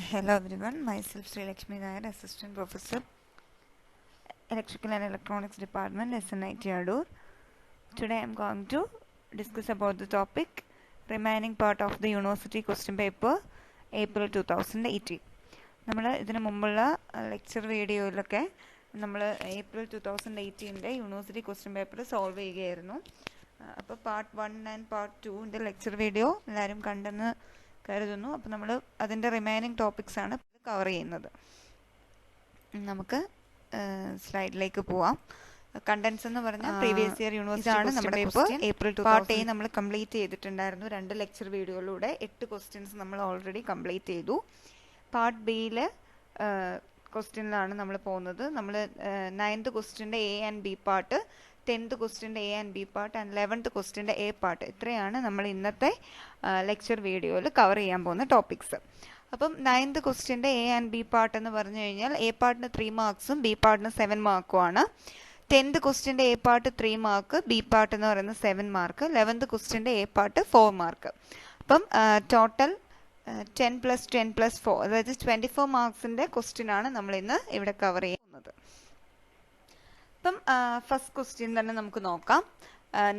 Hello everyone, myself Sri Lakshmi Nair, Assistant Professor, Electrical and Electronics Department, SNIT Adur. Today I am going to discuss about the topic remaining part of the University Question Paper, April 2018. നമ്മൾ ഇതിനു മുമ്പുള്ള lecture വീഡിയോയിലൊക്കെ നമ്മൾ April 2018 university question paper solve ചെയ്യുകയായിരുന്നു. അപ്പോൾ part 1 and part 2 lecture video എല്ലാവരും കണ്ടെന്ന് കരുതുന്നു. അപ്പോൾ നമ്മൾ അതിൻ്റെ റിമൈനിങ് ടോപ്പിക്സ് ആണ് കവർ ചെയ്യുന്നത്. നമുക്ക് സ്ലൈഡിലേക്ക് പോവാം. കണ്ടൻസ് എന്ന് പറഞ്ഞാൽ പ്രീവിയസ് ഇയർ യൂണിവേഴ്സിറ്റി നമ്മുടെ ഏപ്രിൽ പാർട്ട് എ നമ്മൾ കംപ്ലീറ്റ് ചെയ്തിട്ടുണ്ടായിരുന്നു. 2 ലെക്ചർ വീഡിയോയിലൂടെ 8 ക്വസ്റ്റ്യൻസ് നമ്മൾ ഓൾറെഡി കംപ്ലീറ്റ് ചെയ്തു. പാർട്ട് ബിയിൽ ക്വസ്റ്റ്യനിലാണ് നമ്മൾ പോകുന്നത്. നമ്മൾ 9th ക്വസ്റ്റ്യൻ്റെ A and B part, 10th ക്വസ്റ്റ്യൻ്റെ A and B part and 11th ക്വസ്റ്റ്യൻ്റെ എ പാർട്ട്, ഇത്രയാണ് നമ്മൾ ഇന്നത്തെ ലെക്ചർ വീഡിയോയിൽ കവർ ചെയ്യാൻ പോകുന്ന ടോപ്പിക്സ്. അപ്പം 9th ക്വസ്റ്റ്യൻ്റെ എ ആൻഡ് ബി പാർട്ട് എന്ന് പറഞ്ഞു കഴിഞ്ഞാൽ എ പാർട്ടിന് 3 മാർക്സും ബി പാർട്ടിന് 7 മാർക്കുമാണ്. 10th ക്വസ്റ്റ്യൻ്റെ A part 3 mark, B part എന്ന് പറയുന്നത് 7 മാർക്ക്. 11th ക്വസ്റ്റ്യൻ്റെ എ പാർട്ട് 4 മാർക്ക്. അപ്പം ടോട്ടൽ 10 + 10 + 4, അതായത് 24 മാർക്സിൻ്റെ ക്വസ്റ്റ്യൻ ആണ് നമ്മൾ ഇന്ന് ഇവിടെ കവർ ചെയ്യുന്നത്. അപ്പം ഫസ്റ്റ് ക്വസ്റ്റ്യൻ തന്നെ നമുക്ക് നോക്കാം.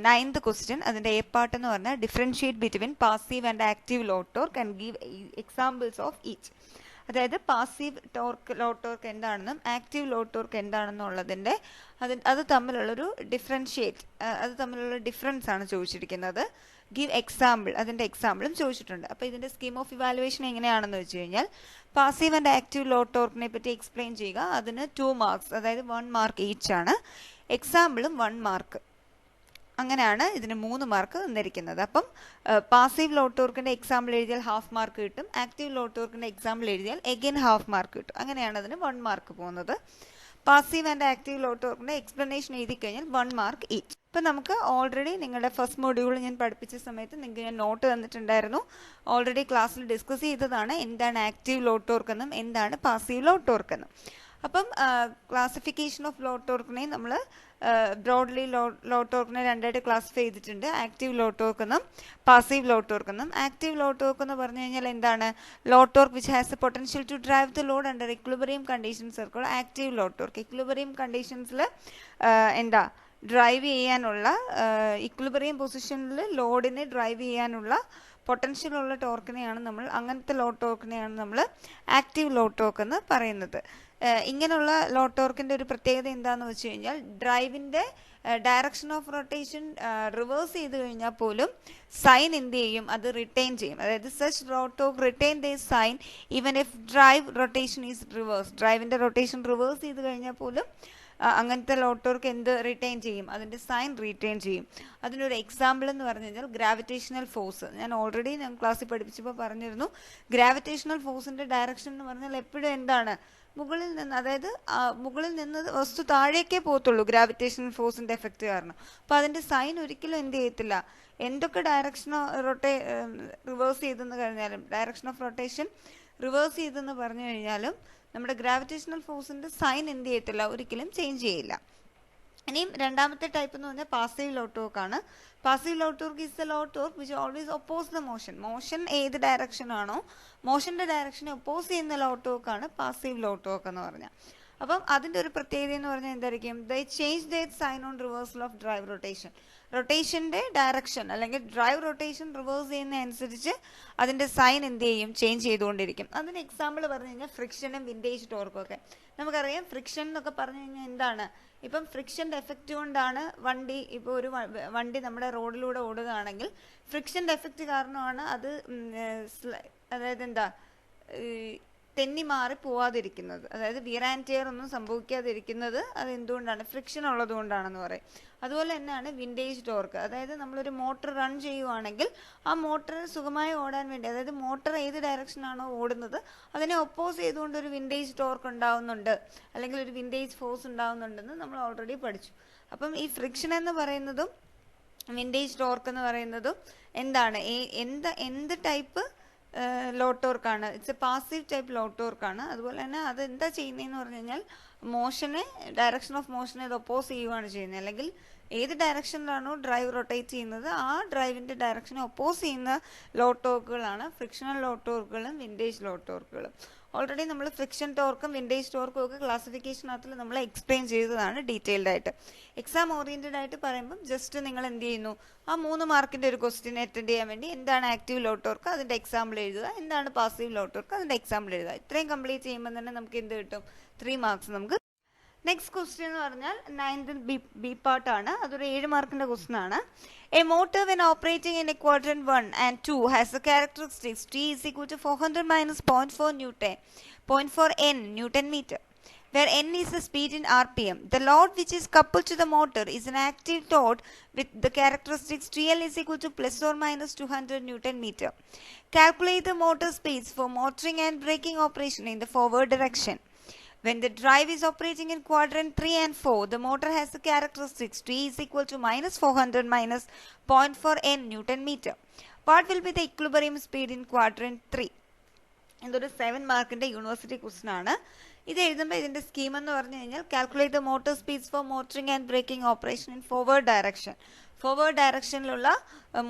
9th ക്വസ്റ്റ്യൻ, അതിൻ്റെ എ പാർട്ട് എന്ന് പറഞ്ഞാൽ differentiate between passive and active load torque and give examples of each. അതായത് പാസീവ് ലോ ടോർക്ക് എന്താണെന്നും ആക്റ്റീവ് ലോ ടോർക്ക് എന്താണെന്നുള്ളതിൻ്റെ അത് തമ്മിലുള്ളൊരു അത് തമ്മിലുള്ള ഡിഫറൻസ് ആണ് ചോദിച്ചിരിക്കുന്നത്. ഗീവ് എക്സാമ്പിൾ, അതിൻ്റെ എക്സാമ്പിളും ചോദിച്ചിട്ടുണ്ട്. അപ്പോൾ ഇതിൻ്റെ സ്കീം ഓഫ് ഇവാലുവേഷൻ എങ്ങനെയാണെന്ന് വെച്ച് കഴിഞ്ഞാൽ പാസീവ് ആൻഡ് ആക്റ്റീവ് ലോ ടോർക്കിനെ പറ്റി എക്സ്പ്ലെയിൻ ചെയ്യുക. അതിന് 2 മാർക്സ്, അതായത് 1 മാർക്ക് ഈച്ച് ആണ്. എക്സാമ്പിളും 1 മാർക്ക്. അങ്ങനെയാണ് ഇതിന് 3 മാർക്ക് തന്നിരിക്കുന്നത്. അപ്പം പാസീവ് ലോ ടോർക്കിൻ്റെ എക്സാമ്പിൾ എഴുതിയാൽ 1/2 മാർക്ക് കിട്ടും. ആക്റ്റീവ് ലോ ടോർക്കിൻ്റെ എക്സാമ്പിൾ എഴുതിയാൽ എഗെയിൻ 1/2 മാർക്ക് കിട്ടും. അങ്ങനെയാണ് അതിന് 1 മാർക്ക് പോകുന്നത്. പാസീവ് ആൻഡ് ആക്റ്റീവ് ലോ ടോർക്കിൻ്റെ എക്സ്പ്ലനേഷൻ എഴുതി കഴിഞ്ഞാൽ 1 മാർക്ക് ഈച്ച്. ഇപ്പം നമുക്ക് ഓൾറെഡി നിങ്ങളുടെ ഫസ്റ്റ് മൊഡ്യൂൾ ഞാൻ പഠിപ്പിച്ച സമയത്ത് നിങ്ങൾക്ക് ഞാൻ നോട്ട് തന്നിട്ടുണ്ടായിരുന്നു. ഓൾറെഡി ക്ലാസ്സിൽ ഡിസ്കസ് ചെയ്തതാണ് എന്താണ് ആക്റ്റീവ് ലോ ടോർക്ക് എന്നും എന്താണ് പാസീവ് ലോ ടോർക്ക് എന്നും. അപ്പം ക്ലാസിഫിക്കേഷൻ ഓഫ് ലോ ടോർക്കിനെ നമ്മൾ ബ്രോഡ്ലി ലോ ടോർക്കിനെ 2ആയിട്ട് ക്ലാസിഫൈ ചെയ്തിട്ടുണ്ട്. ആക്റ്റീവ് ലോ ടോർക്ക് എന്നും പാസീവ് ലോ ടോർക്ക് എന്നും. ആക്റ്റീവ് ലോ ടോർക്ക് എന്ന് പറഞ്ഞു കഴിഞ്ഞാൽ എന്താണ്? Load torque which has a potential to drive the load under equilibrium conditions are called active load torque. Equilibrium കണ്ടീഷൻസിൽ ഡ്രൈവ് ചെയ്യാനുള്ള, ഇക്വിലിബ്രിയം പൊസിഷനിൽ ലോഡിനെ ഡ്രൈവ് ചെയ്യാനുള്ള പൊട്ടൻഷ്യൽ ഉള്ള ടോർക്കിനെയാണ് നമ്മൾ, അങ്ങനത്തെ ലോ ടോർക്കിനെയാണ് നമ്മൾ ആക്റ്റീവ് ലോ ടോർക്ക് എന്ന് പറയുന്നത്. ഇങ്ങനെയുള്ള ലോ ടോർക്കിൻ്റെ ഒരു പ്രത്യേകത എന്താണെന്ന് വെച്ച് കഴിഞ്ഞാൽ ഡ്രൈവിൻ്റെ ഡയറക്ഷൻ ഓഫ് റൊട്ടേഷൻ റിവേഴ്സ് ചെയ്ത് കഴിഞ്ഞാൽ പോലും സൈൻ എന്ത് ചെയ്യും? അത് റിട്ടൈൻ ചെയ്യും. അതായത് such load torque retain the sign even if drive rotation is reverse. ഡ്രൈവിൻ്റെ റൊട്ടേഷൻ റിവേഴ്സ് ചെയ്ത് കഴിഞ്ഞാൽ പോലും അങ്ങനത്തെ ലോ ടോർക്ക് എന്ത് റിട്ടൈൻ ചെയ്യും? അതിൻ്റെ സൈൻ റിട്ടൈൻ ചെയ്യും. അതിനൊരു എക്സാമ്പിൾ എന്ന് പറഞ്ഞു കഴിഞ്ഞാൽ ഗ്രാവിറ്റേഷണൽ ഫോഴ്സ്. ഞാൻ ഓൾറെഡി ക്ലാസ്സിൽ പഠിപ്പിച്ചപ്പോൾ പറഞ്ഞിരുന്നു, ഗ്രാവിറ്റേഷണൽ ഫോഴ്സിൻ്റെ ഡയറക്ഷൻ എന്ന് പറഞ്ഞാൽ എപ്പോഴും എന്താണ്? മുകളിൽ നിന്ന്, അതായത് മുകളിൽ നിന്ന് വസ്തു താഴേക്കേ പോകത്തുള്ളൂ ഗ്രാവിറ്റേഷണൽ ഫോഴ്സിൻ്റെ എഫക്റ്റ് കാരണം. അപ്പോൾ അതിൻ്റെ സൈൻ ഒരിക്കലും എന്ത് ചെയ്യത്തില്ല, എന്തൊക്കെ ഡയറക്ഷനോ റിവേഴ്സ് ചെയ്തെന്ന് കഴിഞ്ഞാലും, ഡയറക്ഷൻ ഓഫ് റൊട്ടേഷൻ റിവേഴ്സ് ചെയ്തെന്ന് പറഞ്ഞു കഴിഞ്ഞാലും നമ്മുടെ ഗ്രാവിറ്റേഷണൽ ഫോഴ്സിൻ്റെ സൈൻ എന്ത് ചെയ്യത്തില്ല, ഒരിക്കലും ചേഞ്ച് ചെയ്യില്ല. ഇനിയും രണ്ടാമത്തെ ടൈപ്പ് എന്ന് പറഞ്ഞാൽ പാസീവ് ലോ ടോർക്ക് ആണ്. Passive load torque is the load torque which always oppose the motion. Motion ഏത് ഡയറക്ഷൻ ആണോ, മോഷൻ്റെ ഡയറക്ഷനെ ഒപ്പോസ് ചെയ്യുന്ന ലോ ടോർക്കാണ് പാസീവ് ലോ ടോർക്ക് എന്ന് പറഞ്ഞാൽ. അപ്പം അതിൻ്റെ ഒരു പ്രത്യേകത എന്ന് പറഞ്ഞാൽ എന്തായിരിക്കും? They change the sign on reversal of drive rotation. റൊട്ടേഷൻ്റെ ഡയറക്ഷൻ അല്ലെങ്കിൽ ഡ്രൈവ് റൊട്ടേഷൻ റിവേഴ്സ് ചെയ്യുന്ന അനുസരിച്ച് അതിൻ്റെ സൈൻ എന്ത് ചെയ്യും? ചേഞ്ച് ചെയ്തുകൊണ്ടിരിക്കും. അതിന് എക്സാമ്പിൾ പറഞ്ഞു കഴിഞ്ഞാൽ ഫ്രിക്ഷനും വിൻറ്റേജ് ടോർക്കും ഒക്കെ. നമുക്കറിയാം ഫ്രിക്ഷൻ എന്നൊക്കെ പറഞ്ഞു കഴിഞ്ഞാൽ എന്താണ്? ഇപ്പം ഫ്രിക്ഷൻ്റെ എഫക്റ്റ് കൊണ്ടാണ് വണ്ടി, ഇപ്പോൾ ഒരു വണ്ടി നമ്മുടെ റോഡിലൂടെ ഓടുകയാണെങ്കിൽ ഫ്രിക്ഷൻ്റെ എഫക്റ്റ് കാരണമാണ് അത്, അതായത് എന്താ, തെന്നി മാറി പോവാതിരിക്കുന്നത്, അതായത് വിയർ ആൻഡ് ടിയർ ഒന്നും സംഭവിക്കാതിരിക്കുന്നത് അത് എന്തുകൊണ്ടാണ്? ഫ്രിക്ഷൻ ഉള്ളത് കൊണ്ടാണെന്ന് പറയും. അതുപോലെ തന്നെയാണ് വിൻറ്റേജ് ടോർക്ക്. അതായത് നമ്മളൊരു മോട്ടർ റൺ ചെയ്യുവാണെങ്കിൽ ആ മോട്ടർ സുഖമായി ഓടാൻ വേണ്ടി, അതായത് മോട്ടർ ഏത് ഡയറക്ഷനാണോ ഓടുന്നത് അതിനെ ഒപ്പോസ് ചെയ്തുകൊണ്ട് ഒരു വിൻറ്റേജ് ടോർക്ക് ഉണ്ടാവുന്നുണ്ട്, അല്ലെങ്കിൽ ഒരു വിൻറ്റേജ് ഫോഴ്സ് ഉണ്ടാവുന്നുണ്ടെന്ന് നമ്മൾ ഓൾറെഡി പഠിച്ചു. അപ്പം ഈ ഫ്രിക്ഷൻ എന്ന് പറയുന്നതും വിൻറ്റേജ് ടോർക്ക് എന്ന് പറയുന്നതും എന്താണ്? എന്ത് ടൈപ്പ് ലോ ടോർക്കാണ്? It's a passive type load ടോർക്കാണ്. അതുപോലെ തന്നെ അത് എന്താ ചെയ്യുന്നതെന്ന് പറഞ്ഞു കഴിഞ്ഞാൽ മോഷനെ, ഡയറക്ഷൻ ഓഫ് മോഷനെ അത് ഒപ്പോസ് ചെയ്യുകയാണ് ചെയ്യുന്നത്, അല്ലെങ്കിൽ ഏത് ഡയറക്ഷനിലാണോ ഡ്രൈവ് റൊട്ടേറ്റ് ചെയ്യുന്നത് ആ ഡ്രൈവിൻ്റെ ഡയറക്ഷനെ ഒപ്പോസ് ചെയ്യുന്ന ലോ ടോർക്കുകളാണ് ഫ്രിക്ഷണൽ ലോ ടോർക്കുകളും വിൻറ്റേജ് ലോ ടോർക്കുകളും. ഓൾറെഡി നമ്മൾ ഫ്രിക്ഷൻ ടോർക്കും വിൻറ്റേജ് ടോർക്കും ഒക്കെ ക്ലാസിഫിക്കേഷനകത്തിൽ നമ്മൾ എക്സ്പ്ലെയിൻ ചെയ്തതാണ് ഡീറ്റെയിൽഡ് ആയിട്ട്. എക്സാം ഓറിയൻറ്റഡ് ആയിട്ട് പറയുമ്പം ജസ്റ്റ് നിങ്ങൾ എന്ത് ചെയ്യുന്നു, ആ 3 മാർക്കിൻ്റെ ഒരു ക്വസ്റ്റ്യൻ അറ്റൻഡ് ചെയ്യാൻ വേണ്ടി എന്താണ് ആക്റ്റീവ് ലോ ടോർക്ക് അതിൻ്റെ എക്സാമ്പിൾ എഴുതുക, എന്താണ് പാസീവ് ലോ ടോർക്ക് അതിൻ്റെ എക്സാമ്പിൾ എഴുതുക. ഇത്രയും കംപ്ലീറ്റ് ചെയ്യുമ്പോൾ തന്നെ നമുക്ക് എന്ത് കിട്ടും, 3 മാർക്സ് നമുക്ക്. നെക്സ്റ്റ് ക്വസ്റ്റ്യൻ എന്ന് പറഞ്ഞാൽ 9th ബി പാർട്ടാണ്. അതൊരു 7 മാർക്കിൻ്റെ ക്വസ്റ്റ്യൻ ആണ്. A motor when operating in a quadrant 1 and 2 has the characteristics T is equal to 400 minus 0.4 N Newton meter, where N is the speed in RPM. The load which is coupled to the motor is an active load with the characteristics TL is equal to plus or minus 200 Newton meter. Calculate the motor speeds for motoring and braking operation in the forward direction. When the drive is operating in quadrant 3 and 4, the motor has the characteristics T is equal to minus 400 minus 0.4 N Newton meter. What will be the equilibrium speed in quadrant 3? ഇതൊരു 7 മാർക്കിൻ്റെ university question ആണ്. ഇത് എഴുതുമ്പോൾ ഇതിൻ്റെ scheme എന്ന് പറഞ്ഞു കഴിഞ്ഞാൽ calculate the motor speeds for motoring and braking operation in forward direction. Forward ഡയറക്ഷനിലുള്ള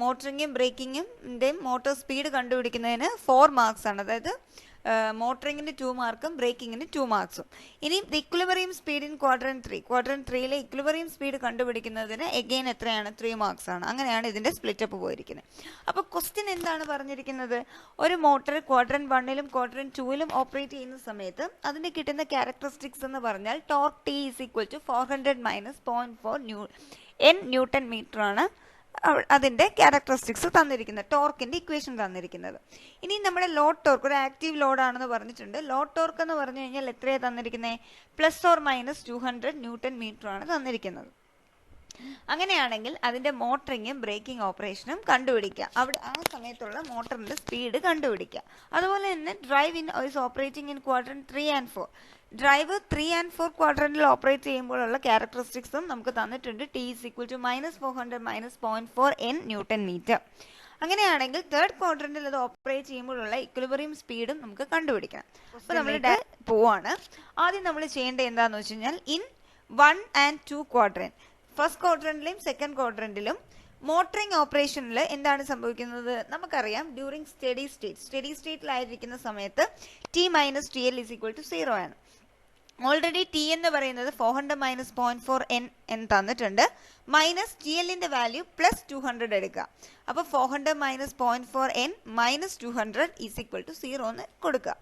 മോട്ടറിങ്ങും ബ്രേക്കിങ്ങിൻ്റെയും മോട്ടോർ സ്പീഡ് കണ്ടുപിടിക്കുന്നതിന് 4 മാർക്സ് ആണ്. അതായത് മോട്ടറിങ്ങിന് 2 മാർക്കും ബ്രേക്കിങ്ങിന് 2 മാർക്സും. ഇനി the equilibrium speed in quadrant 3. Quadrant 3യിലെ ഇക്വിലിബ്രിയം സ്പീഡ് കണ്ടുപിടിക്കുന്നതിന് എഗെയിൻ എത്രയാണ്, 3 മാർക്സ് ആണ്. അങ്ങനെയാണ് ഇതിൻ്റെ സ്പ്ലിറ്റപ്പ് പോയിരിക്കുന്നത്. അപ്പോൾ ക്വസ്റ്റ്യൻ എന്താണ് പറഞ്ഞിരിക്കുന്നത്, ഒരു മോട്ടർ ക്വാഡ്രന്റ് 1ലും ക്വാഡ്രന്റ് 2ലും ഓപ്പറേറ്റ് ചെയ്യുന്ന സമയത്ത് അതിന് കിട്ടുന്ന ക്യാരക്ടറിസ്റ്റിക്സ് എന്ന് പറഞ്ഞാൽ torque T is equal to 400 minus 0.4 N newton metre ആണ് അതിൻ്റെ ക്യാരക്ടറിസ്റ്റിക്സ് തന്നിരിക്കുന്നത്, ടോർക്കിൻ്റെ ഇക്വേഷൻ തന്നിരിക്കുന്നത്. ഇനി നമ്മുടെ ലോഡ് ടോർക്ക് ഒരു ആക്റ്റീവ് ലോഡാണെന്ന് പറഞ്ഞിട്ടുണ്ട്. ലോഡ് ടോർക്ക് എന്ന് പറഞ്ഞു കഴിഞ്ഞാൽ എത്രയാണ് തന്നിരിക്കുന്നത്, plus or minus 200 newton metre ആണ് തന്നിരിക്കുന്നത്. അങ്ങനെയാണെങ്കിൽ അതിൻ്റെ മോട്ടറിങ്ങും ബ്രേക്കിംഗ് ഓപ്പറേഷനും കണ്ടുപിടിക്കുക. അവിടെ ആ സമയത്തുള്ള മോട്ടറിൻ്റെ സ്പീഡ് കണ്ടുപിടിക്കുക. അതുപോലെ തന്നെ drive in is operating in quadrant 3 and 4. Drive 3 and 4 ക്വാഡ്രന്റിൽ ഓപ്പറേറ്റ് ചെയ്യുമ്പോഴുള്ള ക്യാരക്ടറിസ്റ്റിക്സും നമുക്ക് തന്നിട്ടുണ്ട്. T is equal to minus 400 minus 0.4 N newton metre. അങ്ങനെയാണെങ്കിൽ തേർഡ് ക്വാഡ്രന്റിൽ അത് ഓപ്പറേറ്റ് ചെയ്യുമ്പോഴുള്ള ഇക്വിലിബ്രിയം സ്പീഡും നമുക്ക് കണ്ടുപിടിക്കണം. അപ്പോൾ നമ്മൾ പോവാണ്. ആദ്യം നമ്മൾ ചെയ്യേണ്ടത് എന്താണെന്ന് വെച്ച് കഴിഞ്ഞാൽ ഇൻ 1 and 2 ക്വാഡ്രന്റ്, ഫസ്റ്റ് ക്വാഡ്രന്റിലും സെക്കൻഡ് ക്വാഡ്രന്റിലും മോട്ടറിംഗ് ഓപ്പറേഷനിൽ എന്താണ് സംഭവിക്കുന്നത് നമുക്കറിയാം. ഡ്യൂറിങ് സ്റ്റഡി സ്റ്റേറ്റിലായിരിക്കുന്ന സമയത്ത് T minus T L is equal to 0 ആണ്. ഓൾറെഡി ടി എന്ന് പറയുന്നത് 400 മൈനസ് 0.4 N തന്നിട്ടുണ്ട്. മൈനസ് ടി എല്ലിൻ്റെ വാല്യൂ പ്ലസ് 200 എടുക്കുക. അപ്പോൾ 400 minus 0.4 N minus 200 is equal to 0 എന്ന് കൊടുക്കുക.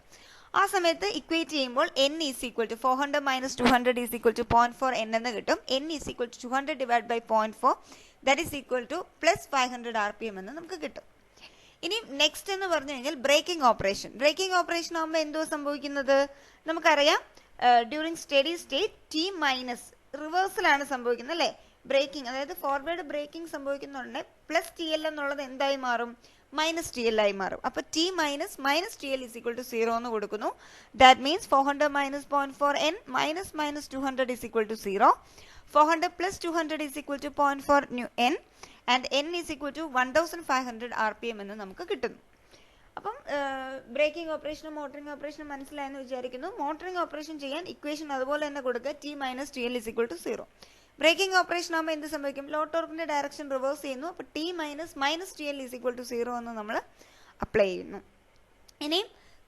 ആ സമയത്ത് ഇക്വേറ്റ് ചെയ്യുമ്പോൾ N is equal to 400 minus 200 is equal to 0.4 N എന്ന് കിട്ടും. N is equal to 200 divide by 0.4 that is equal to plus 500 RPM എന്ന് നമുക്ക് കിട്ടും. ഇനി നെക്സ്റ്റ് എന്ന് പറഞ്ഞു കഴിഞ്ഞാൽ ബ്രേക്കിംഗ് ഓപ്പറേഷൻ. ബ്രേക്കിംഗ് ഓപ്പറേഷൻ ആകുമ്പോൾ എന്തോ സംഭവിക്കുന്നത് നമുക്കറിയാം. During steady state T minus റിവേഴ്സിലാണ് സംഭവിക്കുന്നത് അല്ലേ, ബ്രേക്കിംഗ് അതായത് ഫോർവേഡ് ബ്രേക്കിംഗ് സംഭവിക്കുന്നുണ്ടെങ്കിൽ പ്ലസ് ടി എൽ എന്നുള്ളത് എന്തായി മാറും, മൈനസ് ടി എൽ ആയി മാറും. അപ്പോൾ T minus T L is equal to 0 എന്ന് കൊടുക്കുന്നു. That means 400 minus 0.4 N minus 200 is equal to 0. 400 plus 200 is equal to 0.4 N and N is equal to 1500 RPM എന്ന് നമുക്ക് കിട്ടുന്നു. അപ്പം ബ്രേക്കിംഗ് ഓപ്പറേഷനും മോട്ടറിംഗ് ഓപ്പറേഷനും മനസ്സിലായെന്ന് വിചാരിക്കുന്നു. മോട്ടറിംഗ് ഓപ്പറേഷൻ ചെയ്യാൻ ഇക്വേഷൻ അതുപോലെ തന്നെ കൊടുക്കുക, T minus T L is equal to 0. Braking operation ആകുമ്പോൾ എന്ത് സംഭവിക്കും, ലോഡ് ടോർക്കിൻ്റെ ഡയറക്ഷൻ റിവേഴ്സ് ചെയ്യുന്നു. അപ്പോൾ T minus T L is equal to 0 എന്ന് നമ്മൾ അപ്ലൈ ചെയ്യുന്നു. ഇനി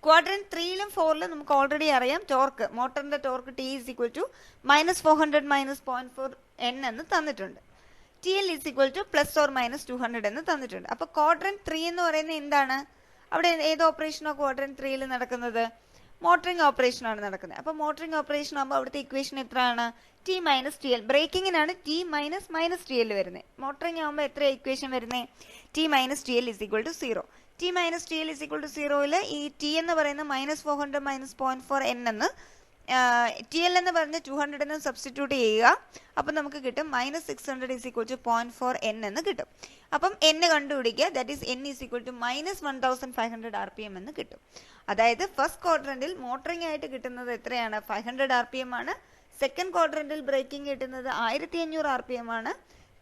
ക്വാഡ്രന്റ് 3ലും 4ലും നമുക്ക് ഓൾറെഡി അറിയാം ടോർക്ക്, മോട്ടറിൻ്റെ torque T is equal to minus 400 minus 0.4 N എന്ന് തന്നിട്ടുണ്ട്. T L is equal to plus or minus 200 എന്ന് തന്നിട്ടുണ്ട്. അപ്പോൾ ക്വാഡ്രന്റ് 3 എന്ന് പറയുന്നത് എന്താണ്, അവിടെ ഏത് ഓപ്പറേഷനോ ക്വാഡ്രന്റ് 3ൽ നടക്കുന്നത്, മോട്ടറിംഗ് ഓപ്പറേഷനാണ് നടക്കുന്നത്. അപ്പോൾ മോട്ടറിംഗ് ഓപ്പറേഷൻ ആകുമ്പോൾ അവിടുത്തെ ഇക്വേഷൻ എത്രയാണ്, ടി മൈനസ് ടി എൽ. ബ്രേക്കിങ്ങിനാണ് ടി മൈനസ് ടി എൽ വരുന്നത്. മോട്ടറിംഗ് ആകുമ്പോൾ എത്ര ഇക്വേഷൻ വരുന്നത്, T minus T L is equal to 0. T minus T L is equal to 0ൽ ഈ ടി എന്ന് പറയുന്നത് മൈനസ് 400 മൈനസ് 0.4 N എന്ന്, ടി എൽ എന്ന് പറഞ്ഞ് 200 എന്ന് സബ്സ്റ്റിറ്റ്യൂട്ട് ചെയ്യുക. അപ്പം നമുക്ക് കിട്ടും minus 600 is equal to 0.4 N എന്ന് കിട്ടും. അപ്പം N കണ്ടുപിടിക്കുക, that is N is equal to minus 1500 RPM എന്ന് കിട്ടും. അതായത് ഫസ്റ്റ് ക്വാഡ്രന്റിൽ മോട്ടറിംഗ് ആയിട്ട് കിട്ടുന്നത് എത്രയാണ്, 500 RPM ആണ്. സെക്കൻഡ് ക്വാഡ്രന്റിൽ ബ്രേക്കിംഗ് കിട്ടുന്നത് 1500 RPM ആണ്.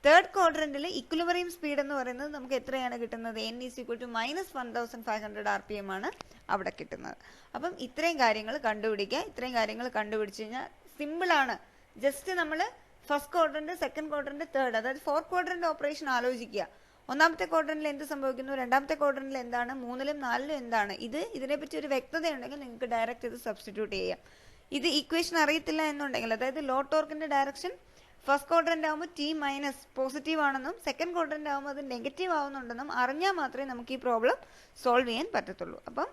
തേർഡ് ക്വാഡ്രന്റിൽ ഇക്വിലിബ്രിയം സ്പീഡ് എന്ന് പറയുന്നത് നമുക്ക് എത്രയാണ് കിട്ടുന്നത്, N is equal to minus 1500 RPM ആണ് അവിടെ കിട്ടുന്നത്. അപ്പം ഇത്രയും കാര്യങ്ങൾ കണ്ടുപിടിക്കുക. ഇത്രയും കാര്യങ്ങൾ കണ്ടുപിടിച്ച് കഴിഞ്ഞാൽ സിമ്പിളാണ്. ജസ്റ്റ് നമ്മൾ first quadrant, second quadrant, third. അതായത് ഫോർത്ത് ക്വാഡ്രന്റ് ഓപ്പറേഷൻ ആലോചിക്കുക. ഒന്നാമത്തെ ക്വാഡ്രന്റിൽ എന്ത് സംഭവിക്കുന്നു, രണ്ടാമത്തെ ക്വാഡ്രന്റിൽ എന്താണ്, മൂന്നിലും നാലിലും എന്താണ്. ഇതിനെപ്പറ്റി ഒരു വ്യക്തത ഉണ്ടെങ്കിൽ നിങ്ങൾക്ക് ഡയറക്റ്റ് ഇത് സബ്സ്റ്റിറ്റ്യൂട്ട് ചെയ്യാം. ഇത് ഈക്വേഷൻ അറിയത്തില്ല എന്നുണ്ടെങ്കിൽ, അതായത് ലോ ടോർക്കിന്റെ ഡയറക്ഷൻ ഫസ്റ്റ് ക്വാഡ്രന്റ് ആകുമ്പോൾ ടി മൈനസ് പോസിറ്റീവ് ആണെന്നും സെക്കൻഡ് ക്വാഡ്രന്റ് ആകുമ്പോൾ അത് നെഗറ്റീവ് ആവുന്നുണ്ടെന്നും അറിഞ്ഞാൽ മാത്രമേ നമുക്ക് ഈ പ്രോബ്ലം സോൾവ് ചെയ്യാൻ പറ്റത്തുള്ളൂ. അപ്പം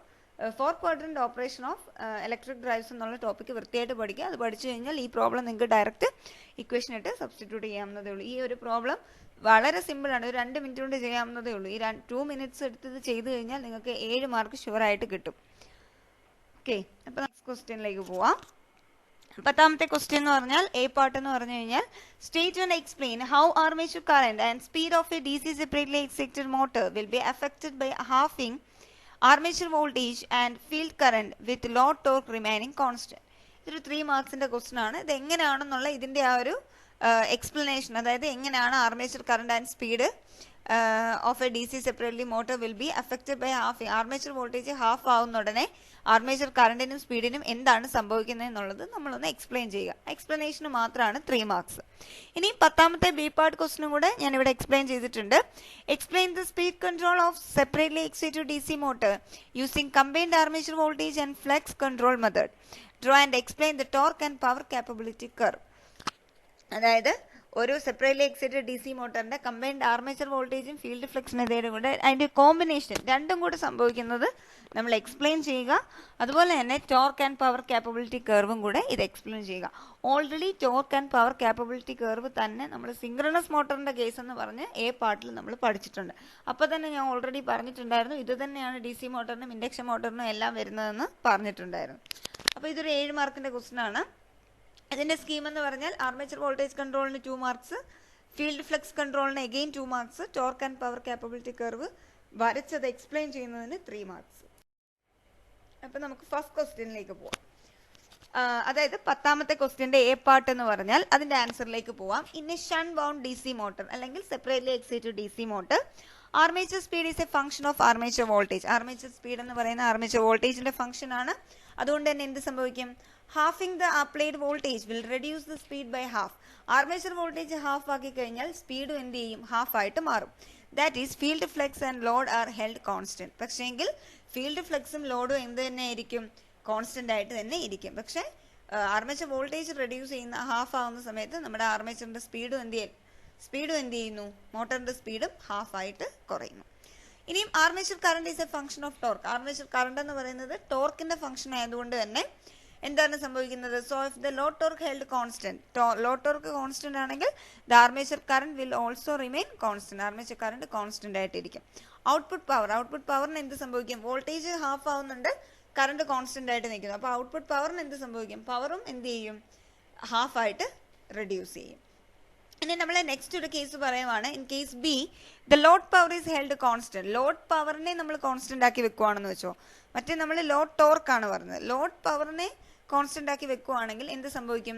fourth quadrant operation of electric drives എന്നുള്ള ടോപ്പിക്ക് വൃത്തിയായിട്ട് പഠിക്കുക. അത് പഠിച്ചു കഴിഞ്ഞാൽ ഈ പ്രോബ്ലം നിങ്ങൾക്ക് ഡയറക്റ്റ് ഇക്വേഷൻ ഇട്ട് സബ്സ്റ്റിറ്റ്യൂട്ട് ചെയ്യാവുന്നതേ ഉള്ളൂ. ഈ ഒരു പ്രോബ്ലം വളരെ സിമ്പിളാണ്. ഒരു 2 മിനിറ്റ് കൊണ്ട് ചെയ്യാവുന്നതേ ഉള്ളൂ. ഈ 2 മിനിറ്റ്സ് എടുത്ത് ചെയ്ത് കഴിഞ്ഞാൽ നിങ്ങൾക്ക് 7 മാർക്ക് ഷുവറായിട്ട് കിട്ടും. ഓക്കെ, അപ്പോൾ നെക്സ്റ്റ് ക്വസ്റ്റ്യനിലേക്ക് പോവാം. 10ാമത്തെ ക്വസ്റ്റ്യൻ എന്ന് പറഞ്ഞാൽ എ പാർട്ട് എന്ന് പറഞ്ഞു കഴിഞ്ഞാൽ state and explain how armature current and speed of a DC separately excited motor will be affected by halving armature voltage and field current with load torque remaining constant. ഇതൊരു 3 മാർക്സിന്റെ question ആണ്. ഇത് എങ്ങനെയാണെന്നുള്ള ഇതിന്റെ ആ ഒരു explanation, അതായത് എങ്ങനെയാണ് armature current and speed of a DC separately motor will be affected by halving. Armature voltage half ആവുന്ന ഉടനെ ആർമേച്ചർ കറണ്ടിനും സ്പീഡിനും എന്താണ് സംഭവിക്കുന്നത് എന്നുള്ളത് നമ്മളൊന്ന് എക്സ്പ്ലെയിൻ ചെയ്യുക. എക്സ്പ്ലനേഷന് മാത്രമാണ് 3 മാർക്സ്. ഇനി 10ാമത്തെ ബി പാർട്ട് ക്വസ്റ്റ്യനും കൂടെ ഞാനിവിടെ എക്സ്പ്ലെയിൻ ചെയ്തിട്ടുണ്ട്. Explain the speed control of separately excited DC motor using combined armature voltage and flux control method. Draw and explain the torque and power capability curve. അതായത് ഒരു separately excited DC മോട്ടറിന്റെ combined armature വോൾട്ടേജും field ഫ്ലക്സ് മെത്തേഡും കൂടെ അതിന്റെ combination രണ്ടും കൂടെ സംഭവിക്കുന്നത് നമ്മൾ എക്സ്പ്ലെയിൻ ചെയ്യുക. അതുപോലെ തന്നെ ടോർക്ക് ആൻഡ് പവർ കാപ്പബിലിറ്റി കർവും കൂടെ ഇത് എക്സ്പ്ലെയിൻ ചെയ്യുക. Already torque and power capability curve തന്നെ നമ്മൾ സിങ്ക്രണസ് മോട്ടറിന്റെ കേസ് എന്ന് പറഞ്ഞ് എ പാർട്ടിൽ നമ്മൾ പഠിച്ചിട്ടുണ്ട്. അപ്പോൾ തന്നെ ഞാൻ ഓൾറെഡി പറഞ്ഞിട്ടുണ്ടായിരുന്നു ഇത് തന്നെയാണ് DC മോട്ടറിനും ഇൻഡക്ഷൻ മോട്ടറിനും എല്ലാം വരുന്നതെന്ന് പറഞ്ഞിട്ടുണ്ടായിരുന്നു. അപ്പോൾ ഇതൊരു 7 മാർക്കിന്റെ ക്വസ്റ്റ്യൻ ആണ്. ഇതിന്റെ സ്കീം എന്ന് പറഞ്ഞാൽ ആർമേച്ചർ വോൾട്ടേജ് കൺട്രോളിന് 2 മാർക്സ്, ഫീൽഡ് ഫ്ലക്സ് കൺട്രോളിന് again 2 marks, torque and power capability curve വരച്ചത് എക്സ്പ്ലെയിൻ ചെയ്യുന്നതിന് 3 മാർക്സ്. അപ്പോൾ നമുക്ക് ഫസ്റ്റ് ക്വസ്റ്റ്യനിലേക്ക് പോവാം. അതായത് 10ാമത്തെ ക്വസ്റ്റ്യന്റെ എ പാർട്ട് എന്ന് പറഞ്ഞാൽ അതിന്റെ ആൻസറിലേക്ക് പോവാം. In a shunt wound DC motor അല്ലെങ്കിൽ separately excited DC motor, armature speed is a function of armature voltage. Armature speed എന്ന് പറയുന്ന ആർമേച്ചർ വോൾട്ടേജിന്റെ ഫംഗ്ഷൻ ആണ്. അതുകൊണ്ട് തന്നെ എന്ത് സംഭവിക്കും, halving the applied voltage will reduce the speed by half. Armature voltage half ആക്കി കഴിഞ്ഞാൽ സ്പീഡും എന്ത് ചെയ്യും, ഹാഫ് ആയിട്ട് മാറും. That is field flux and load are held constant. പക്ഷേങ്കിൽ ഫീൽഡ് ഫ്ലക്സും ലോഡും എന്ത് തന്നെ ആയിരിക്കും, കോൺസ്റ്റന്റ് ആയിട്ട് തന്നെ ഇരിക്കും. പക്ഷേ ആർമേച്ചർ വോൾട്ടേജ് റെഡ്യൂസ് ചെയ്യുന്ന ഹാഫ് ആവുന്ന സമയത്ത് നമ്മുടെ ആർമേച്ചറിന്റെ സ്പീഡും എന്ത് ചെയ്യുന്നു, മോട്ടറിന്റെ സ്പീഡും ഹാഫ് ആയിട്ട് കുറയുന്നു. ഇനിയും armature current is a function of torque. Armature current എന്ന് പറയുന്നത് ടോർക്കിന്റെ ഫംഗ്ഷൻ ആയതുകൊണ്ട് തന്നെ എന്താണ് സംഭവിക്കുന്നത്, so if the load torque held constant, load torque constant ആണെങ്കിൽ the armature current will also remain constant. Armature current constant ആയിട്ടിരിക്കും. ഔട്ട്പുട്ട് പവറിന് എന്ത് സംഭവിക്കും, വോൾട്ടേജ് ഹാഫ് ആവുന്നുണ്ട്, കറന്റ് കോൺസ്റ്റന്റ് ആയിട്ട് നിൽക്കുന്നു. അപ്പോൾ ഔട്ട്പുട്ട് പവറിന് എന്ത് സംഭവിക്കും, പവറും എന്ത് ചെയ്യും, ഹാഫ് ആയിട്ട് റെഡ്യൂസ് ചെയ്യും. ഇനി നമ്മൾ നെക്സ്റ്റ് ഒരു കേസ് പറയുവാണ്. In case B the load power is held constant. Load പവറിനെ നമ്മൾ കോൺസ്റ്റന്റ് ആക്കി വെക്കുവാണെന്ന് വെച്ചോ. മറ്റേ നമ്മൾ ലോഡ് ടോർക്കാണ് പറഞ്ഞത്. ലോഡ് പവറിനെ കോൺസ്റ്റന്റ് ആക്കി വെക്കുവാണെങ്കിൽ എന്ത് സംഭവിക്കും,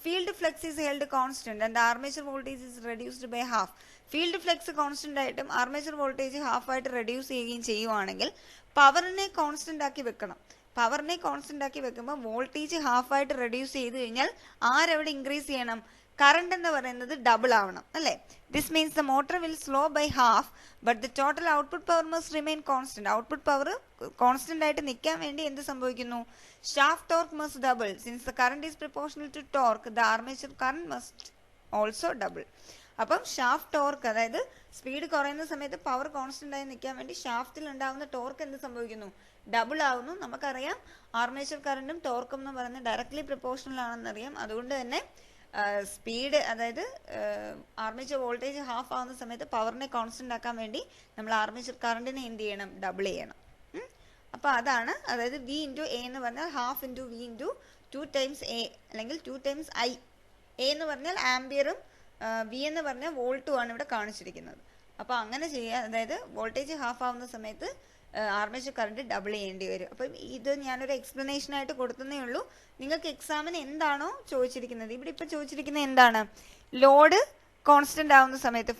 field flux is held constant and armature voltage is reduced by half. Field flux constant ആയിട്ടും ആർമേച്ചർ വോൾട്ടേജ് ഹാഫ് ആയിട്ട് റെഡ്യൂസ് ചെയ്യുകയും ചെയ്യുവാണെങ്കിൽ പവറിനെ കോൺസ്റ്റന്റ് ആക്കി വെക്കണം. പവറിനെ കോൺസ്റ്റന്റ് ആക്കി വെക്കുമ്പോൾ വോൾട്ടേജ് ഹാഫ് ആയിട്ട് റെഡ്യൂസ് ചെയ്ത് കഴിഞ്ഞാൽ ആരെവിടെ ഇൻക്രീസ് ചെയ്യണം, കറണ്ട് എന്ന് പറയുന്നത് ഡബിൾ ആവണം അല്ലേ. This means the motor will slow by half but the total output power must remain constant. Output power constant ആയിട്ട് നിൽക്കാൻ വേണ്ടി എന്ത് സംഭവിക്കുന്നു, shaft torque must double. Since the current is proportional to torque the armature current must also double. അപ്പം shaft torque, അതായത് speed കുറയുന്ന സമയത്ത് power constant ആയി നിൽക്കാൻ വേണ്ടി ഷാഫ്റ്റിൽ ഉണ്ടാകുന്ന ടോർക്ക് എന്ത് സംഭവിക്കുന്നു, ഡബിൾ ആവുന്നു. നമുക്കറിയാം ആർമേച്ചർ കറന്റും ടോർക്കും എന്ന് പറയുന്നത് ഡയറക്ട്ലി പ്രൊപ്പോർഷണൽ ആണെന്നറിയാം. അതുകൊണ്ട് തന്നെ സ്പീഡ്, അതായത് ആർമേച്ചർ വോൾട്ടേജ് ഹാഫ് ആവുന്ന സമയത്ത് പവറിനെ കോൺസ്റ്റന്റ് ആക്കാൻ വേണ്ടി നമ്മൾ ആർമേച്ചർ കറണ്ടിനെ എന്ത് ചെയ്യണം, ഡബിൾ ചെയ്യണം. അപ്പോൾ അതാണ്, അതായത് വി ഇൻറ്റു എ എന്ന് പറഞ്ഞാൽ half into V into 2 times A അല്ലെങ്കിൽ 2 ടൈംസ് ഐ. എ എന്ന് പറഞ്ഞാൽ ആംബിയറും വി എന്ന് പറഞ്ഞാൽ വോൾട്ടും ആണ് ഇവിടെ കാണിച്ചിരിക്കുന്നത്. അപ്പോൾ അങ്ങനെ ചെയ്യുക, അതായത് വോൾട്ടേജ് ഹാഫ് ആവുന്ന സമയത്ത് ആർമേച്ചർ കറണ്ട് ഡബിൾ ചെയ്യേണ്ടി വരും. അപ്പം ഇത് ഞാനൊരു എക്സ്പ്ലനേഷൻ ആയിട്ട് കൊടുത്തതേ ഉള്ളൂ. നിങ്ങൾക്ക് എക്സാമിന് എന്താണോ ചോദിച്ചിരിക്കുന്നത്, ഇവിടെ ഇപ്പം ചോദിച്ചിരിക്കുന്നത് എന്താണ്, ലോഡ് കോൺസ്റ്റന്റ് ആവുന്ന സമയത്ത്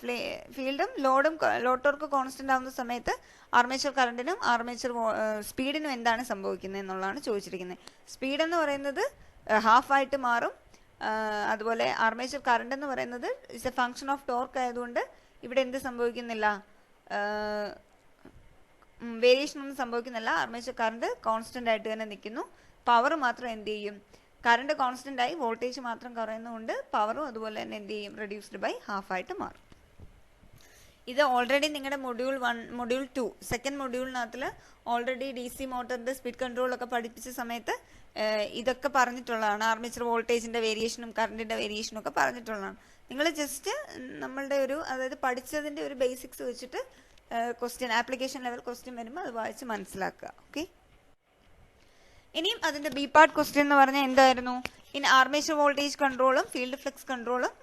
ഫീൽഡും ലോഡ് ടോർക്ക് കോൺസ്റ്റന്റ് ആവുന്ന സമയത്ത് ആർമേച്ചർ കറണ്ടിനും ആർമേച്ചർ സ്പീഡിനും എന്താണ് സംഭവിക്കുന്നത് എന്നുള്ളതാണ് ചോദിച്ചിരിക്കുന്നത്. സ്പീഡ് എന്ന് പറയുന്നത് ഹാഫ് ആയിട്ട് മാറും, അതുപോലെ ആർമേച്ചർ കറണ്ട് എന്ന് പറയുന്നത് it's A function of torque ആയതുകൊണ്ട് ഇവിടെ എന്ത് സംഭവിക്കുന്നില്ല, വേരിയേഷൻ ഒന്നും സംഭവിക്കുന്നില്ല. ആർമേച്ചർ കറണ്ട് കോൺസ്റ്റന്റ് ആയിട്ട് തന്നെ നിൽക്കുന്നു. പവർ മാത്രം എന്ത് ചെയ്യും, കറണ്ട് കോൺസ്റ്റന്റ് ആയി വോൾട്ടേജ് മാത്രം കുറയുന്നതുകൊണ്ട് പവറും അതുപോലെ തന്നെ എന്ത് ചെയ്യും, റെഡ്യൂസ്ഡ് ബൈ ഹാഫ് ആയിട്ട് മാറും. ഇത് ഓൾറെഡി നിങ്ങളുടെ മൊഡ്യൂൾ 2 സെക്കൻഡ് മൊഡ്യൂളിനകത്തിൽ ഓൾറെഡി DC മോട്ടറിന്റെ സ്പീഡ് കൺട്രോളൊക്കെ പഠിപ്പിച്ച സമയത്ത് ഇതൊക്കെ പറഞ്ഞിട്ടുള്ളതാണ്. ആർമേച്ചർ വോൾട്ടേജിന്റെ വേരിയേഷനും കറണ്ടിന്റെ വേരിയേഷനും ഒക്കെ പറഞ്ഞിട്ടുള്ളതാണ്. നിങ്ങൾ ജസ്റ്റ് നമ്മളുടെ അതായത് പഠിച്ചതിന്റെ ഒരു ബേസിക്സ് വെച്ചിട്ട് ക്വസ്റ്റ്യൻ, ആപ്ലിക്കേഷൻ ലെവൽ ക്വസ്റ്റ്യൻ വരുമ്പോൾ അത് വായിച്ച് മനസ്സിലാക്കുക. ഓക്കെ, ഇനിയും അതിന്റെ ബി പാർട്ട് ക്വസ്റ്റ്യൻ എന്ന് പറഞ്ഞാൽ എന്തായിരുന്നു, ഇൻ ആർമേച്ചർ വോൾട്ടേജ് കൺട്രോളും ഫീൽഡ് ഫ്ലക്സ് കൺട്രോളും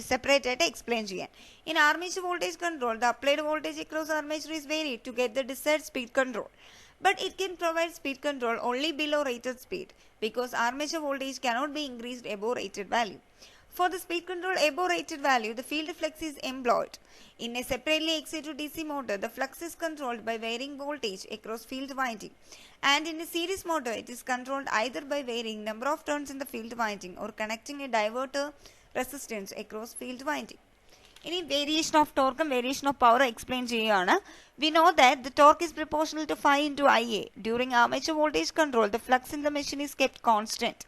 separate ആയിട്ട് എക്സ്പ്ലെയിൻ ചെയ്യാൻ. In armature voltage control, the applied voltage across armature is varied to get the desired speed control. But it can provide speed control only below rated speed because armature voltage cannot be increased above rated value. For the speed control above rated value, the field flux is employed. In a separately excited DC motor, the flux is controlled by varying voltage across field winding. And in a series motor, it is controlled either by varying number of turns in the field winding or connecting a diverter resistance across field winding. ഇനി variation of ടോർക്കും variation of power explain ചെയ്യുകയാണ്. We know that the torque is proportional to phi into Ia. During armature voltage control, the flux in the machine is kept constant.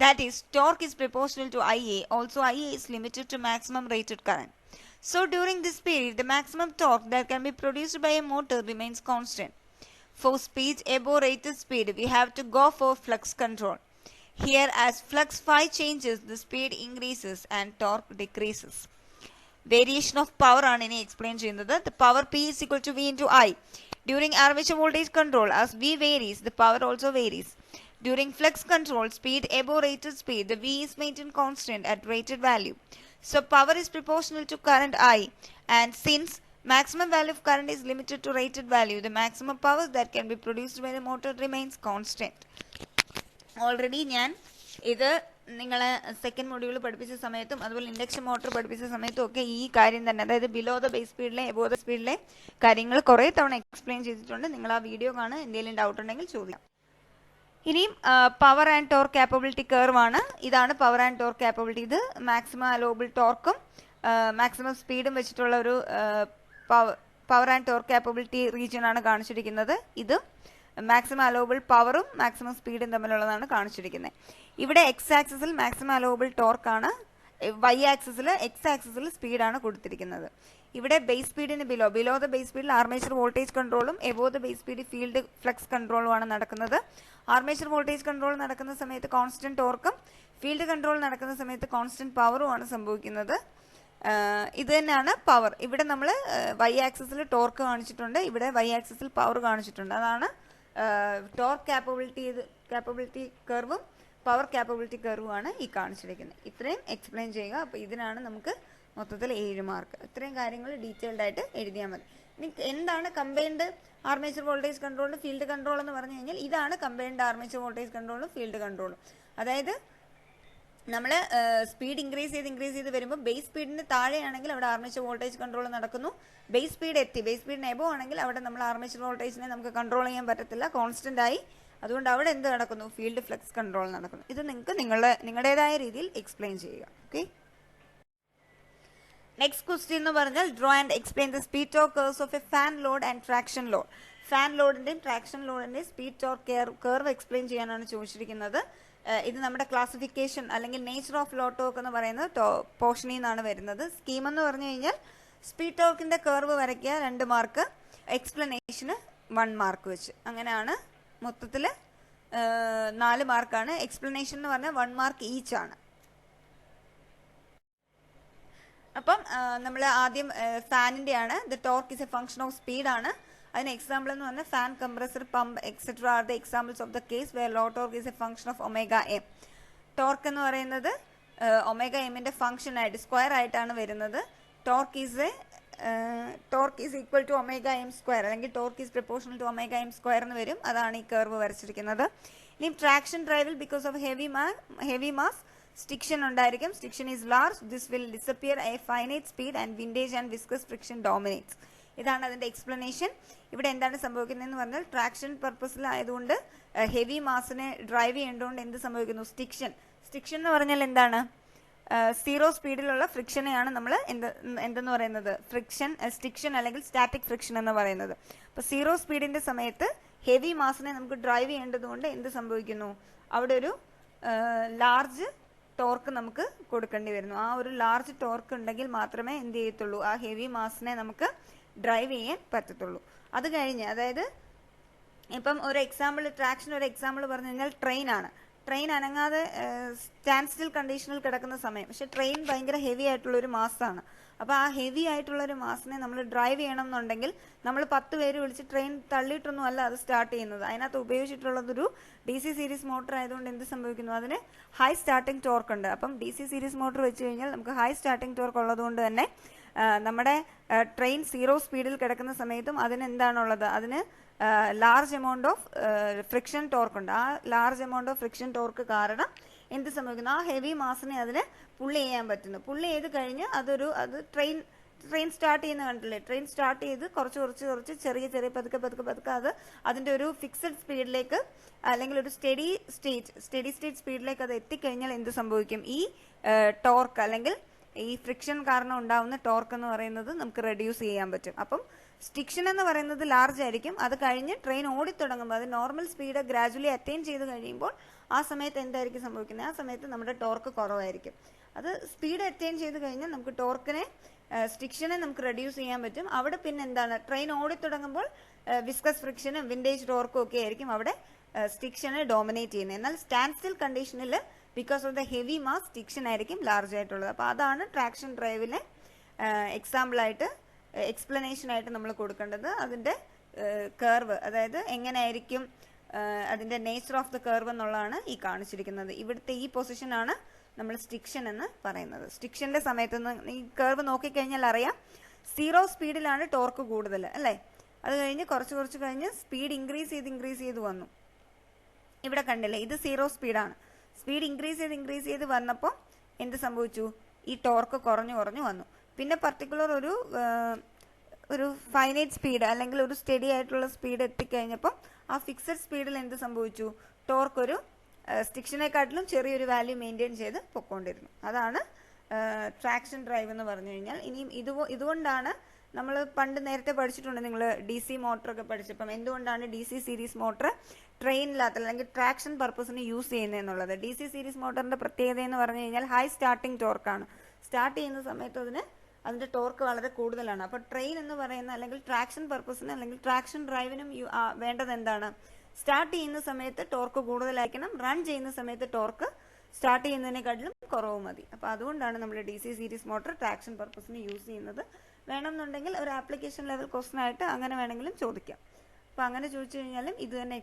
That is, torque is proportional to Ia. Also, Ia is limited to maximum rated current. So, during this period, the maximum torque that can be produced by a motor remains constant. For speeds above rated speed, we have to go for flux control. Here, as flux phi changes, the speed increases and torque decreases. Variation of power ആണ് ഇനി explain ചെയ്യുന്നത്. The power P is equal to V into I. During armature voltage control, as V varies, the power also varies. During flux control, speed above rated speed, the V is maintained constant at rated value. So, power is proportional to current I. And since maximum value of current is limited to rated value, the maximum power that can be produced by the motor remains constant. Already ഞാൻ ഇത് നിങ്ങളെ second module പഠിപ്പിച്ച സമയത്തും അതുപോലെ induction motor പഠിപ്പിച്ച സമയത്തും ഒക്കെ ഈ കാര്യം തന്നെ, അതായത് ബിലോ ദ ബേസ് സ്പീഡിലെ എബോ ദ സ്പീഡിലെ കാര്യങ്ങൾ കുറേ തവണ എക്സ്പ്ലെയിൻ ചെയ്തിട്ടുണ്ട്. നിങ്ങൾ ആ വീഡിയോ കാണുക, എന്തെങ്കിലും ഡൗട്ട് ഉണ്ടെങ്കിൽ ചോദിക്കാം. ഇനിയും power and torque capability curve ആണ്. ഇതാണ് പവർ ആൻഡ് ടോർക്ക് കാപ്പബിലിറ്റി. ഇത് മാക്സിമം അലോബിൾ ടോർക്കും മാക്സിമം സ്പീഡും വെച്ചിട്ടുള്ള ഒരു power and torque capability region ആണ് കാണിച്ചിരിക്കുന്നത്. ഇത് മാക്സിമം അലോബിൾ പവറും മാക്സിമം സ്പീഡും തമ്മിലുള്ളതാണ് കാണിച്ചിരിക്കുന്നത്. ഇവിടെ എക്സ് ആക്സിസിൽ മാക്സിമം അലോബിൾ ടോർക്കാണ്, വൈ ആക്സിസിൽ എക്സ് ആക്സിസിൽ സ്പീഡാണ് കൊടുത്തിരിക്കുന്നത്. ഇവിടെ ബേസ് സ്പീഡിന് ബിലോ ദ ബേസ് സ്പീഡിൽ ആർമേച്ചർ വോൾട്ടേജ് കൺട്രോളും above the base speed field flux കൺട്രോളുമാണ് നടക്കുന്നത്. ആർമേച്ചർ വോൾട്ടേജ് കൺട്രോൾ നടക്കുന്ന സമയത്ത് കോൺസ്റ്റന്റ് ടോർക്കും ഫീൽഡ് കൺട്രോൾ നടക്കുന്ന സമയത്ത് കോൺസ്റ്റന്റ് പവറുമാണ് സംഭവിക്കുന്നത്. ഇത് തന്നെയാണ് പവർ. ഇവിടെ നമ്മൾ വൈ ആക്സിസിൽ ടോർക്ക് കാണിച്ചിട്ടുണ്ട്, ഇവിടെ വൈ ആക്സിസിൽ പവർ കാണിച്ചിട്ടുണ്ട്. അതാണ് ടോർക്ക് കാപ്പബിലിറ്റി കർവും പവർ കാപ്പബിലിറ്റി കർവുമാണ് ഈ കാണിച്ചിരിക്കുന്നത്. ഇത്രയും എക്സ്പ്ലെയിൻ ചെയ്യുക. അപ്പോൾ ഇതിനാണ് നമുക്ക് മൊത്തത്തിൽ 7 മാർക്ക്. ഇത്രയും കാര്യങ്ങൾ ഡീറ്റെയിൽഡ് ആയിട്ട് എഴുതിയാൽ മതി. ഇനി എന്താണ് കമ്പൈൻഡ് ആർമേച്ചർ വോൾട്ടേജ് കൺട്രോളും ഫീൽഡ് കൺട്രോൾ എന്ന് പറഞ്ഞു കഴിഞ്ഞാൽ ഇതാണ് കമ്പൈൻഡ് ആർമേച്ചർ വോൾട്ടേജ് കൺട്രോളും ഫീൽഡ് കൺട്രോളും. അതായത് നമ്മൾ സ്പീഡ് ഇൻക്രീസ് ചെയ്ത് വരുമ്പോൾ ബേസ് സ്പീഡിന് താഴെയാണെങ്കിൽ അവിടെ ആർമേച്ചർ വോൾട്ടേജ് കൺട്രോൾ നടക്കുന്നു. ബേസ് സ്പീഡിന് എബോ ആണെങ്കിൽ അവിടെ നമ്മൾ ആർമേച്ചർ വോൾട്ടേജിനെ നമുക്ക് കൺട്രോൾ ചെയ്യാൻ പറ്റത്തില്ല, കോൺസ്റ്റന്റ് ആയി. അതുകൊണ്ട് അവിടെ എന്ത് നടക്കുന്നു, ഫീൽഡ് ഫ്ലക്സ് കൺട്രോൾ നടക്കുന്നു. ഇത് നിങ്ങൾക്ക് നിങ്ങളുടേതായ രീതിയിൽ എക്സ്പ്ലെയിൻ ചെയ്യുക. ഓക്കെ, നെക്സ്റ്റ് ക്വസ്റ്റ്യൻ എന്ന് പറഞ്ഞാൽ draw and explain the speed torque curves of a fan load and traction load. Fan ലോഡിന്റെയും ട്രാക്ഷൻ ലോഡിന്റെയും സ്പീഡ് ടോർക്ക് കർവ് എക്സ്പ്ലെയിൻ ചെയ്യാനാണ് ചോദിച്ചിരിക്കുന്നത്. ഇത് നമ്മുടെ ക്ലാസിഫിക്കേഷൻ അല്ലെങ്കിൽ നേച്ചർ ഓഫ് ലോ ടോർക്ക് എന്ന് പറയുന്ന പോർഷനിൽ നിന്നാണ് വരുന്നത്. സ്കീം എന്ന് പറഞ്ഞു കഴിഞ്ഞാൽ സ്പീഡ് ടോർക്കിന്റെ കർവ് വരയ്ക്കുക 2 മാർക്ക്, എക്സ്പ്ലനേഷന് 1 മാർക്ക് വെച്ച്. അങ്ങനെയാണ് മൊത്തത്തിൽ 4 മാർക്കാണ്. എക്സ്പ്ലനേഷൻ എന്ന് പറഞ്ഞാൽ 1 മാർക്ക് ഈച്ച് ആണ്. അപ്പം നമ്മൾ ആദ്യം ഫാനിന്റെ ആണ്. The torque is a function of speed ആണ്. അതിന് എക്സാമ്പിൾ എന്ന് പറഞ്ഞാൽ fan, compressor, pump etcetera are the examples of the case where low torque is a function of omega M. Torque എന്ന് പറയുന്നത് ഒമേഗ എമ്മിന്റെ ഫംഗ്ഷൻ ആയിട്ട് സ്ക്വയർ ആയിട്ടാണ് വരുന്നത്. Torque is equal to omega M square അല്ലെങ്കിൽ torque is proportional to omega M square എന്ന് വരും. അതാണ് ഈ കർവ് വരച്ചിരിക്കുന്നത്. ഇനി ട്രാക്ഷൻ ഡ്രൈവിൽ because of heavy mass stiction ഉണ്ടായിരിക്കും. Stiction is large. This will disappear a finite speed and windage and viscous friction dominates. ഇതാണ് അതിന്റെ എക്സ്പ്ലനേഷൻ. ഇവിടെ എന്താണ് സംഭവിക്കുന്നതെന്ന് പറഞ്ഞാൽ ട്രാക്ഷൻ പർപ്പസിലായതുകൊണ്ട് ഹെവി മാസിനെ ഡ്രൈവ് ചെയ്യേണ്ടതുകൊണ്ട് എന്ത് സംഭവിക്കുന്നു, സ്റ്റിക്ഷൻ എന്ന് പറഞ്ഞാൽ എന്താണ്, സീറോ സ്പീഡിലുള്ള ഫ്രിക്ഷനെയാണ് നമ്മൾ എന്തെന്ന് പറയുന്നത്, സ്റ്റിക്ഷൻ അല്ലെങ്കിൽ സ്റ്റാറ്റിക് ഫ്രിക്ഷൻ എന്ന് പറയുന്നത്. അപ്പോൾ സീറോ സ്പീഡിന്റെ സമയത്ത് ഹെവി മാസിനെ നമുക്ക് ഡ്രൈവ് ചെയ്യേണ്ടതുകൊണ്ട് എന്ത് സംഭവിക്കുന്നു, അവിടെ ഒരു ലാർജ് ടോർക്ക് നമുക്ക് കൊടുക്കേണ്ടി വരുന്നു. ആ ഒരു ലാർജ് ടോർക്ക് ഉണ്ടെങ്കിൽ മാത്രമേ എന്ത് ചെയ്യത്തുള്ളൂ, ആ ഹെവി മാസിനെ നമുക്ക് ഡ്രൈവ് ചെയ്യാൻ പറ്റത്തുള്ളൂ. അത് കഴിഞ്ഞ്, അതായത് ഇപ്പം ഒരു എക്സാമ്പിൾ, ട്രാക്ഷൻ ഒരു എക്സാമ്പിൾ പറഞ്ഞു കഴിഞ്ഞാൽ ട്രെയിൻ അനങ്ങാതെ സ്റ്റാൻഡ് സ്റ്റിൽ കണ്ടീഷനിൽ കിടക്കുന്ന സമയം, പക്ഷെ ട്രെയിൻ ഭയങ്കര ഹെവി ആയിട്ടുള്ളൊരു മാസാണ്. അപ്പോൾ ആ ഹെവി ആയിട്ടുള്ളൊരു മാസിനെ നമ്മൾ ഡ്രൈവ് ചെയ്യണം എന്നുണ്ടെങ്കിൽ നമ്മൾ 10 പേര് വിളിച്ച് ട്രെയിൻ തള്ളിയിട്ടൊന്നും അല്ല അത് സ്റ്റാർട്ട് ചെയ്യുന്നത്. അതിനകത്ത് ഉപയോഗിച്ചിട്ടുള്ളതൊരു DC സീരീസ് മോട്ടർ ആയതുകൊണ്ട് എന്ത് സംഭവിക്കുന്നു, അതിന് ഹൈ സ്റ്റാർട്ടിംഗ് ടോർക്ക് ഉണ്ട്. അപ്പം DC സീരീസ് മോട്ടർ വെച്ച് കഴിഞ്ഞാൽ നമുക്ക് ഹൈ സ്റ്റാർട്ടിംഗ് ടോർക്ക് ഉള്ളതുകൊണ്ട് തന്നെ നമ്മുടെ ട്രെയിൻ സീറോ സ്പീഡിൽ കിടക്കുന്ന സമയത്തും അതിന് എന്താണുള്ളത്, അതിന് large amount of friction torque ഉണ്ട്. ആ large amount of friction torque കാരണം എന്ത് സംഭവിക്കുന്നു, ആ ഹെവി മാസിനെ അതിന് പുള്ളി ചെയ്യാൻ പറ്റുന്നു. പുള്ളി ചെയ്ത് കഴിഞ്ഞ് അത് ട്രെയിൻ സ്റ്റാർട്ട് ചെയ്യുന്ന കണ്ടില്ലേ, ട്രെയിൻ സ്റ്റാർട്ട് ചെയ്ത് കുറച്ച് ചെറിയ പതുക്കെ അത് അതിൻ്റെ ഒരു ഫിക്സഡ് സ്പീഡിലേക്ക് അല്ലെങ്കിൽ ഒരു സ്റ്റഡി സ്റ്റേറ്റ് സ്പീഡിലേക്ക് അത് എത്തിക്കഴിഞ്ഞാൽ എന്ത് സംഭവിക്കും, ഈ ടോർക്ക് അല്ലെങ്കിൽ ഈ ഫ്രിക്ഷൻ കാരണം ഉണ്ടാവുന്ന ടോർക്ക് എന്ന് പറയുന്നത് നമുക്ക് റെഡ്യൂസ് ചെയ്യാൻ പറ്റും. അപ്പം സ്റ്റിക്ഷൻ എന്ന് പറയുന്നത് ലാർജ് ആയിരിക്കും. അത് കഴിഞ്ഞ് ട്രെയിൻ ഓടിത്തുടങ്ങുമ്പോൾ അത് നോർമൽ സ്പീഡ് ഗ്രാജുവലി അറ്റൈൻ ചെയ്ത് കഴിയുമ്പോൾ ആ സമയത്ത് എന്തായിരിക്കും സംഭവിക്കുന്നത്, ആ സമയത്ത് നമ്മുടെ ടോർക്ക് കുറവായിരിക്കും. അത് സ്പീഡ് അറ്റൈൻ ചെയ്ത് കഴിഞ്ഞാൽ നമുക്ക് സ്റ്റിക്ഷനെ നമുക്ക് റെഡ്യൂസ് ചെയ്യാൻ പറ്റും. അവിടെ പിന്നെ എന്താണ്, ട്രെയിൻ ഓടിത്തുടങ്ങുമ്പോൾ വിസ്കസ് ഫ്രിക്ഷനും വിൻറ്റേജ് ടോർക്കും ഒക്കെ ആയിരിക്കും അവിടെ സ്റ്റിക്ഷനെ ഡോമിനേറ്റ് ചെയ്യുന്നത്. എന്നാൽ സ്റ്റാൻഡ് സ്റ്റിൽ കണ്ടീഷനിൽ because of the heavy mass stiction ആയിരിക്കും ലാർജ് ആയിട്ടുള്ളത്. അപ്പോൾ അതാണ് ട്രാക്ഷൻ ഡ്രൈവിലെ എക്സാമ്പിളായിട്ട് എക്സ്പ്ലനേഷനായിട്ട് നമ്മൾ കൊടുക്കേണ്ടത്. അതിൻ്റെ കർവ്, അതായത് എങ്ങനെയായിരിക്കും അതിൻ്റെ നേച്ചർ ഓഫ് ദ കർവ് എന്നുള്ളതാണ് ഈ കാണിച്ചിരിക്കുന്നത്. ഇവിടുത്തെ ഈ പൊസിഷനാണ് നമ്മൾ സ്റ്റിക്ഷൻ എന്ന് പറയുന്നത്. സ്റ്റിക്ഷൻ്റെ സമയത്ത് ഈ കർവ് നോക്കിക്കഴിഞ്ഞാൽ അറിയാം, സീറോ സ്പീഡിലാണ് ടോർക്ക് കൂടുതൽ അല്ലേ. അത് കഴിഞ്ഞ് കുറച്ച് കഴിഞ്ഞ് സ്പീഡ് ഇൻക്രീസ് ചെയ്ത് വന്നു. ഇവിടെ കണ്ടില്ലേ, ഇത് സീറോ സ്പീഡാണ്. സ്പീഡ് ഇൻക്രീസ് ചെയ്ത് വന്നപ്പോൾ എന്ത് സംഭവിച്ചു, ഈ ടോർക്ക് കുറഞ്ഞു വന്നു. പിന്നെ പർട്ടിക്കുലർ ഒരു ഫൈനൈറ്റ് സ്പീഡ് അല്ലെങ്കിൽ ഒരു സ്റ്റഡി ആയിട്ടുള്ള സ്പീഡ് എത്തിക്കഴിഞ്ഞപ്പോൾ ആ ഫിക്സഡ് സ്പീഡിൽ എന്ത് സംഭവിച്ചു, ടോർക്ക് ഒരു സ്റ്റിക്ഷനെക്കാട്ടിലും ചെറിയൊരു വാല്യൂ മെയിൻറ്റെയിൻ ചെയ്ത് പൊക്കോണ്ടിരുന്നു. അതാണ് ട്രാക്ഷൻ ഡ്രൈവ് എന്ന് പറഞ്ഞു കഴിഞ്ഞാൽ. ഇനിയും ഇതുകൊണ്ടാണ് നമ്മൾ പണ്ട് നേരത്തെ പഠിച്ചിട്ടുണ്ട്, നിങ്ങൾ DC മോട്ടറൊക്കെ പഠിച്ചപ്പം എന്തുകൊണ്ടാണ് DC സീരീസ് മോട്ടർ ട്രെയിനിനകത്ത് അല്ലെങ്കിൽ ട്രാക്ഷൻ പർപ്പസിന് യൂസ് ചെയ്യുന്നതെന്നുള്ളത്. DC സീരീസ് മോട്ടറിന്റെ പ്രത്യേകത എന്ന് പറഞ്ഞു കഴിഞ്ഞാൽ ഹൈ സ്റ്റാർട്ടിംഗ് ടോർക്കാണ്. സ്റ്റാർട്ട് ചെയ്യുന്ന സമയത്ത് അതിന്റെ ടോർക്ക് വളരെ കൂടുതലാണ്. അപ്പോൾ ട്രെയിൻ എന്ന് പറയുന്ന അല്ലെങ്കിൽ ട്രാക്ഷൻ പർപ്പസിന് അല്ലെങ്കിൽ ട്രാക്ഷൻ ഡ്രൈവിനും വേണ്ടത് എന്താണ്, സ്റ്റാർട്ട് ചെയ്യുന്ന സമയത്ത് ടോർക്ക് കൂടുതലായിരിക്കണം, റൺ ചെയ്യുന്ന സമയത്ത് ടോർക്ക് സ്റ്റാർട്ട് ചെയ്യുന്നതിനെക്കാട്ടിലും കുറവ് മതി. അപ്പോൾ അതുകൊണ്ടാണ് നമ്മൾ DC സീരീസ് മോട്ടർ ട്രാക്ഷൻ പർപ്പസിന് യൂസ് ചെയ്യുന്നത്. വേണമെന്നുണ്ടെങ്കിൽ ഒരു ആപ്ലിക്കേഷൻ ലെവൽ ക്വസ്റ്റൻ ആയിട്ട് അങ്ങനെ വേണമെങ്കിലും ചോദിക്കാം. അപ്പോൾ അങ്ങനെ ചോദിച്ചു കഴിഞ്ഞാലും ഇത് തന്നെ